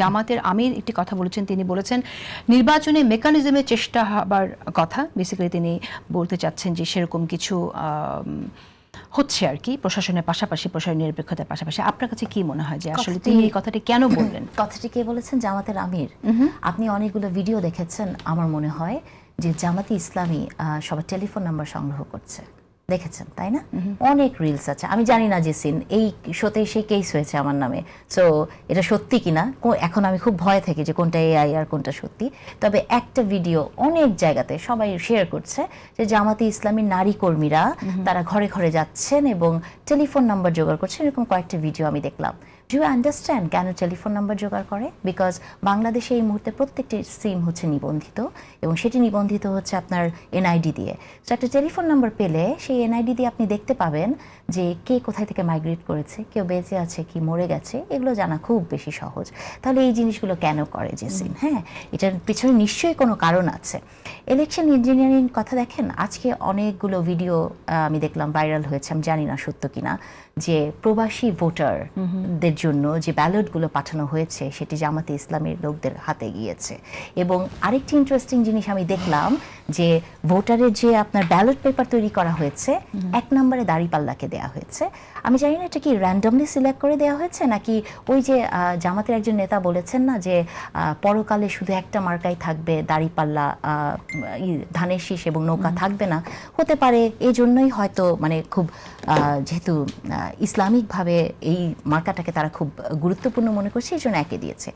জামাতের আমির একটি কথা বলেছেন, তিনি বলেছেন নির্বাচনে মেকানিজমের চেষ্টা হবার কথা। বেসিক্যালি তিনি বলতে চাচ্ছেন যে সেরকম কিছু হচ্ছে আর কি, প্রশাসনের পাশাপাশি প্রশাসনের নিরপেক্ষতার পাশাপাশি। আপনার কাছে কি মনে হয় যে আসলে তিনি এই কথাটি কেন বললেন? কথাটি কে বলেছেন? জামাতের আমির। আপনি অনেকগুলো ভিডিও দেখেছেন, আমার মনে হয় যে জামাতি ইসলামী সবার টেলিফোন নাম্বার সংগ্রহ করছে, দেখেছেন তাই না? অনেক রিলস আছে, আমি জানি না যে সিন এই শোতে সেই কেস হয়েছে আমার নামে, সো এটা সত্যি কিনা এখন আমি খুব ভয় থাকি যে কোনটা এআই আর কোনটা সত্যি। তবে একটা ভিডিও অনেক জায়গাতে সবাই শেয়ার করছে যে জামাতি ইসলামী নারী কর্মীরা তারা ঘরে ঘরে যাচ্ছেন এবং টেলিফোন নাম্বার জোগাড় করছেন, এরকম কয়েকটা ভিডিও আমি দেখলাম। ডু ইউ আন্ডারস্ট্যান্ড কেন টেলিফোন নাম্বার জোগাড় করে? বিকজ বাংলাদেশে এই মুহূর্তে প্রত্যেকটি সিম হচ্ছে নিবন্ধিত এবং সেটি নিবন্ধিত হচ্ছে আপনার এনআইডি দিয়ে। তো একটা টেলিফোন নাম্বার পেলে সেই এনআইডি দিয়ে আপনি দেখতে পাবেন যে কে কোথায় থেকে মাইগ্রেট করেছে, কেউ বেঁচে আছে কি মরে গেছে, এগুলো জানা খুব বেশি সহজ। তাহলে এই জিনিসগুলো কেন করে জেসিন? হ্যাঁ, এটার পিছনে নিশ্চয়ই কোনো কারণ আছে। ইলেকশন ইঞ্জিনিয়ারিং কথা দেখেন, আজকে অনেকগুলো ভিডিও আমি দেখলাম ভাইরাল হয়েছে, আমি জানি না সত্য কিনা, যে প্রবাসী ভোটারদের জন্য যে ব্যালটগুলো পাঠানো হয়েছে সেটি জামাতে ইসলামের লোকদের হাতে গিয়েছে। এবং আরেকটি ইন্টারেস্টিং জিনিস আমি দেখলাম যে ভোটারের যে আপনার ব্যালট পেপার তৈরি করা হয়েছে, 1 নম্বরে দাঁড়িপাল্লাকে দেওয়া হয়েছে। আমি জানি না এটা কি র্যান্ডমলি সিলেক্ট করে দেওয়া হয়েছে নাকি ওই যে জামাতের একজন নেতা বলেছেন না যে পরকালে শুধু একটা মার্কাই থাকবে, দাঁড়িপাল্লা, ধানের শীষ এবং নৌকা থাকবে না, হতে পারে এই জন্যই হয়তো মানে খুব যেহেতু ইসলামিকভাবে এই মার্কাটাকে তারা খুব গুরুত্বপূর্ণ মনে করছে, এই জন্য একে দিয়েছে।